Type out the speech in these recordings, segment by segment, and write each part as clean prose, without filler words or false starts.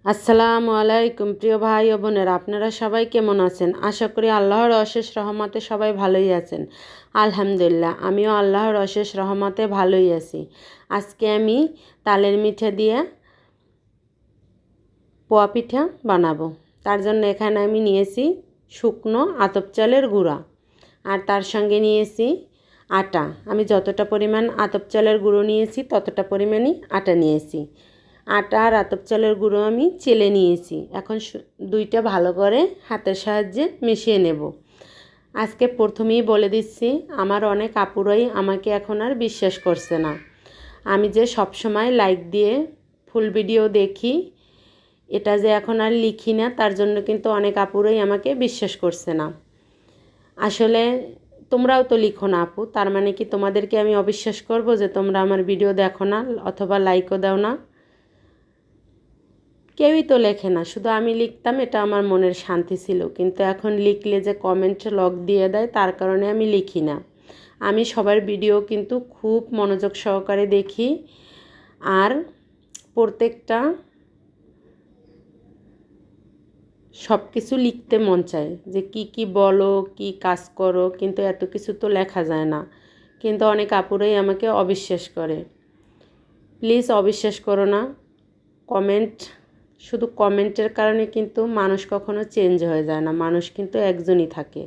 আসসালামু আলাইকুম প্রিয় ভাই ও বোনেরা, আপনারা সবাই কেমন আছেন? আশা করি আল্লাহর অশেষ রহমতে সবাই ভালোই আছেন। আলহামদুলিল্লাহ, আমিও আল্লাহর অশেষ রহমতে ভালোই আছি। আজকে আমি তালের মিঠা দিয়ে পোয়া পিঠা বানাবো। তার জন্য এখানে আমি নিয়েছি শুকনো আতপ চালের গুঁড়া, আর তার সঙ্গে নিয়েছি আটা। আমি যতটা পরিমাণ আতপ চালের গুঁড়ো নিয়েছি ততটা পরিমাণই আটা নিয়েছি। আটা আর আতপ চালের গুঁড়ো আমি চেলে নিয়েছি। এখন দুইটা ভালো করে হাতের সাহায্যে মিশিয়ে নেব। আজকে প্রথমেই বলে দিচ্ছি, আমার অনেক আপুরাই আমাকে এখন আর বিশ্বাস করছে না। আমি যে সবসময় লাইক দিয়ে ফুল ভিডিও দেখি, এটা যে এখন আর লিখি না, তার জন্য কিন্তু অনেক আপুরাই আমাকে বিশ্বাস করছে না। আসলে তোমরাও তো লিখো না আপু, তার মানে কি তোমাদেরকে আমি অবিশ্বাস করব যে তোমরা আমার ভিডিও দেখো না অথবা লাইকও দাও না? কেউই তো লেখে না, শুধু আমি লিখতাম, এটা আমার মনের শান্তি ছিল। কিন্তু এখন লিখলে যে কমেন্ট লক দিয়ে দেয়, তার কারণে আমি লিখি না। আমি সবার ভিডিও কিন্তু খুব মনোযোগ সহকারে দেখি, আর প্রত্যেকটা সব কিছু লিখতে মন চায় যে কি বলো, কি কাজ করো, কিন্তু এত কিছু তো লেখা যায় না। কিন্তু অনেক আপুরাই আমাকে অবিশ্বাস করে। প্লিজ অবিশ্বাস করো না। কমেন্ট, শুধু কমেন্টের কারণে কিন্তু মানুষ কখনো চেঞ্জ হয়ে যায় না। মানুষ কিন্তু একজনই থাকে।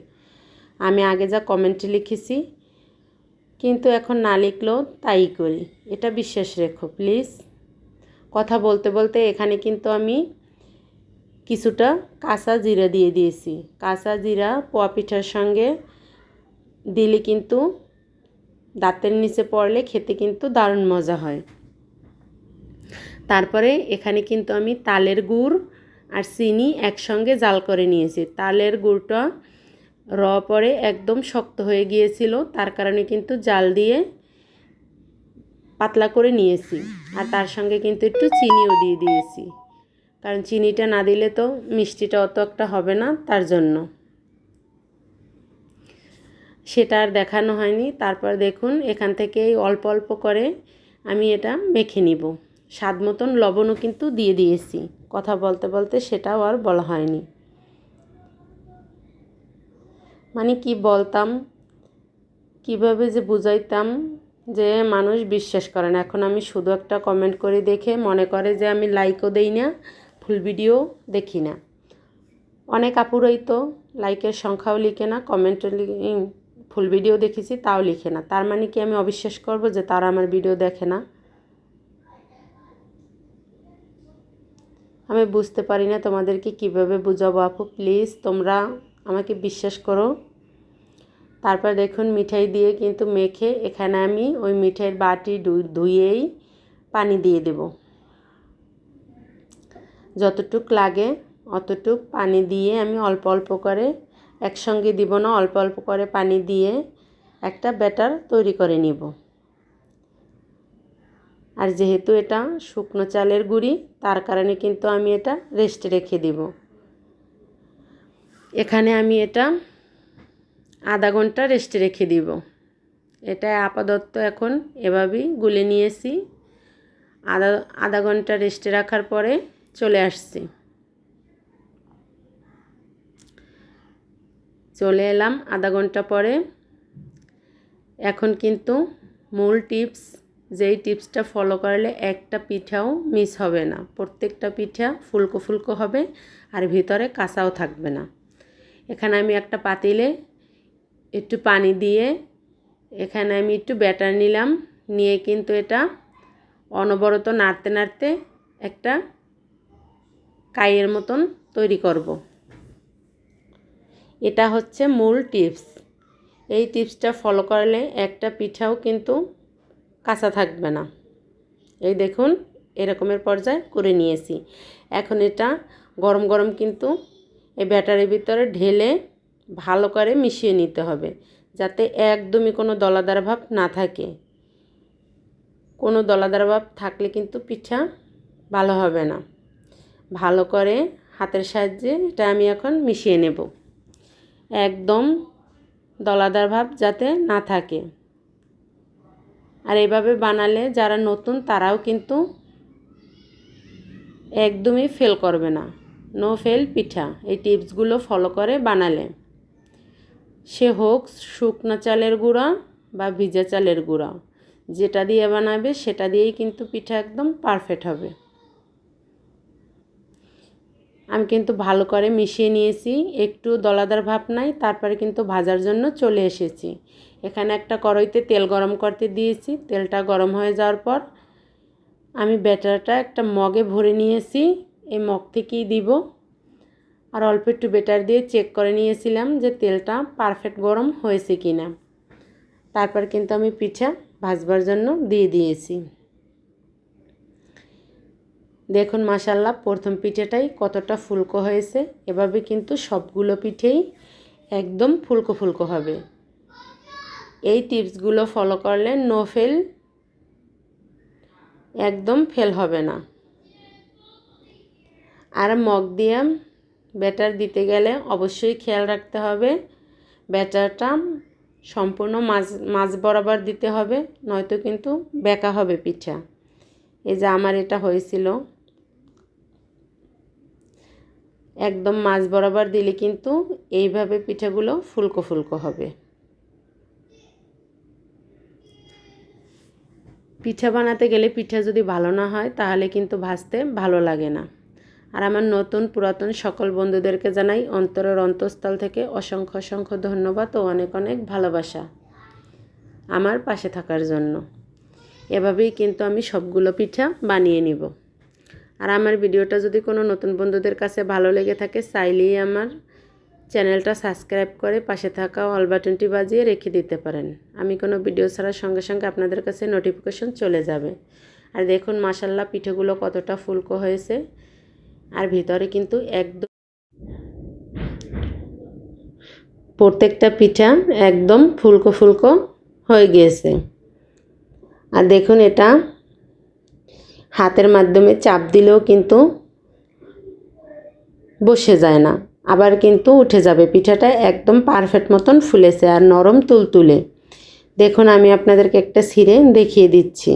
আমি আগে যা কমেন্টে লিখেছি, কিন্তু এখন না লিখলেও তাই করি, এটা বিশ্বাস রেখো প্লিজ। কথা বলতে বলতে এখানে কিন্তু আমি কিছুটা কাঁচা জিরা দিয়ে দিয়েছি। কাঁচা জিরা পোয়া পিঠার সঙ্গে দিলে কিন্তু দাঁতের নিচে পড়লে খেতে কিন্তু দারুণ মজা হয়। তারপরে এখানে কিন্তু আমি তালের গুড় আর চিনি একসঙ্গে জাল করে নিয়েছি। তালের গুড়টা পরে একদম শক্ত হয়ে গিয়েছিল, তার কারণে কিন্তু জাল দিয়ে পাতলা করে নিয়েছি। আর তার সঙ্গে কিন্তু একটু চিনিও দিয়ে দিয়েছি, কারণ চিনিটা না দিলে তো মিষ্টিটা অত একটা হবে না, তার জন্য। সেটা আর দেখানো হয়নি। তারপর দেখুন, এখান থেকে অল্প অল্প করে আমি এটা মেখে নিব। স্বাদ মতন লবণও কিন্তু দিয়ে দিয়েছি। কথা বলতে বলতে সেটাও আর বলা হয়নি। মানে কি বলতাম, কিভাবে যে বুঝাইতাম যে মানুষ বিশ্বাস করে না। এখন আমি শুধু একটা কমেন্ট করে দেখে মনে করে যে আমি লাইকও দেই না, ফুল ভিডিও দেখি না। অনেক আপুরাই তো লাইকের সংখ্যাও লিখে না, কমেন্টও ফুল ভিডিও দেখেছি তাও লিখে না। তার মানে কি আমি অবিশ্বাস করব যে তারা আমার ভিডিও দেখে না? আমি বুঝতে পারি না তোমাদেরকে কিভাবে বুঝাবো আপু, প্লিজ তোমরা আমাকে বিশ্বাস করো। তারপর দেখুন, মিঠাই দিয়ে কিন্তু মেখে এখানে আমি ওই মিঠাইয়ের বাটি ধুয়েই পানি দিয়ে দেব। যতটুক লাগে অতটুক পানি দিয়ে আমি অল্প অল্প করে, একসঙ্গে দিব না, অল্প অল্প করে পানি দিয়ে একটা ব্যাটার তৈরি করে নিব। আর যেহেতু এটা শুকনো চালের গুঁড়ি, তার কারণে কিন্তু আমি এটা রেস্টে রেখে দিব। এখানে আমি এটা আধা ঘন্টা রেস্টে রেখে দিব। এটা আপাতত এখন এভাবেই গুলে নিয়েছি। আধা ঘন্টা রেস্টে রাখার পরে চলে আসছি। চলে এলাম আধা ঘন্টা পরে। এখন কিন্তু মূল টিপস, যেই টিপসটা ফলো করলে একটা পিঠাও মিস হবে না। প্রত্যেকটা পিঠা ফুলকো ফুলকো হবে আর ভিতরে কাঁচাও থাকবে না। এখানে আমি একটা পাতিলে একটু পানি দিয়ে এখানে আমি একটু ব্যাটার নিলাম, নিয়ে কিন্তু এটা অনবরত নাড়তে নাড়তে একটা কাইয়ের মতন তৈরি করব। এটা হচ্ছে মূল টিপস। এই টিপসটা ফলো করলে একটা পিঠাও কিন্তু কাঁচা থাকবে না। এই দেখুন, এরকমের পর্যায়ে করে নিয়েছি। এখন এটা গরম গরম কিন্তু এই ব্যাটারের ভিতরে ঢেলে ভালো করে মিশিয়ে নিতে হবে, যাতে একদমই কোনো দলাদার ভাব না থাকে। কোনো দলাদার ভাব থাকলে কিন্তু পিঠা ভালো হবে না। ভালো করে হাতের সাহায্যে এটা আমি এখন মিশিয়ে নেব, একদম দলাদার ভাব যাতে না থাকে। আর এইভাবে বানালে যারা নতুন তারাও কিন্তু একদমই ফেল করবে না, নো ফেল পিঠা। এই টিপসগুলো ফলো করে বানালে, সে হোক শুকনো চালের গুঁড়া বা ভিজা চালের গুঁড়া, যেটা দিয়ে বানাবে সেটা দিয়েই কিন্তু পিঠা একদম পারফেক্ট হবে। আমি কিন্তু ভালো করে মিশিয়ে নিয়েছি, একটু দলাদার ভাব নাই। তারপরে কিন্তু ভাজার জন্য চলে এসেছি। এখানে একটা কড়াইতে তেল গরম করতে দিয়েছি। তেলটা গরম হয়ে যাওয়ার পর আমি ব্যাটারটা একটা মগে ভরে নিয়েছি, এই মগ থেকেই দিব। আর অল্প একটু ব্যাটার দিয়ে চেক করে নিয়েছিলাম যে তেলটা পারফেক্ট গরম হয়েছে কি না। তারপর কিন্তু আমি পিঠা ভাজবার জন্য দিয়ে দিয়েছি। দেখুন মাশাআল্লাহ, প্রথম পিঠাটাই কতটা ফুলকো হয়েছে। এভাবে কিন্তু সবগুলো পিঠেই একদম ফুলকো ফুলকো হবে। এই টিপসগুলো ফলো করলে নো ফেল, একদম ফেল হবে না। আর মগ দিয়ে ব্যাটার দিতে গেলে অবশ্যই খেয়াল রাখতে হবে ব্যাটারটা সম্পূর্ণ মাঝ বরাবর দিতে হবে, নয়তো কিন্তু বেঁকা হবে পিঠা। এই যে আমার এটা হয়েছিল, একদম মাঝ বরাবর দিলে কিন্তু এইভাবে পিঠাগুলো ফুলকো ফুলকো হবে। পিঠা বানাতে গেলে পিঠা যদি ভালো না হয় তাহলে কিন্তু ভাজতে ভালো লাগে না। আর আমার নতুন পুরাতন সকল বন্ধুদেরকে জানাই অন্তরের অন্তঃস্থল থেকে অসংখ্য অসংখ্য ধন্যবাদ ও অনেক অনেক ভালোবাসা আমার পাশে থাকার জন্য। এভাবেই কিন্তু আমি সবগুলো পিঠা বানিয়ে নিব। আর আমার ভিডিওটা যদি কোনো নতুন বন্ধুদের কাছে ভালো লেগে থাকে, চাইলেই আমার চ্যানেলটা সাবস্ক্রাইব করে পাশে থাকা অল বাটনটি বাজিয়ে রেখে দিতে পারেন। আমি কোনো ভিডিও ছাড়ার সঙ্গে সঙ্গে আপনাদের কাছে নোটিফিকেশন চলে যাবে। আর দেখুন মাশাআল্লাহ পিঠেগুলো কতটা ফুলকো হয়েছে, আর ভিতরে কিন্তু একদম প্রত্যেকটা পিঠা একদম ফুলকো ফুলকো হয়ে গিয়েছে। আর দেখুন এটা হাতের মাধ্যমে চাপ দিলেও কিন্তু বসে যায় না, আবার কিন্তু উঠে যাবে। পিঠাটা একদম পারফেক্ট মতন ফুলেছে আর নরম তুলতুলে। দেখুন আমি আপনাদেরকে একটা ছিঁড়ে দেখিয়ে দিচ্ছি।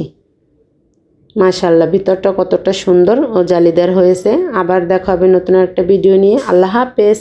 মাশাআল্লাহ ভিতরটা কতটা সুন্দর ও জালিদার হয়েছে। আবার দেখা হবে নতুন একটা ভিডিও নিয়ে। আল্লাহ হাফেজ।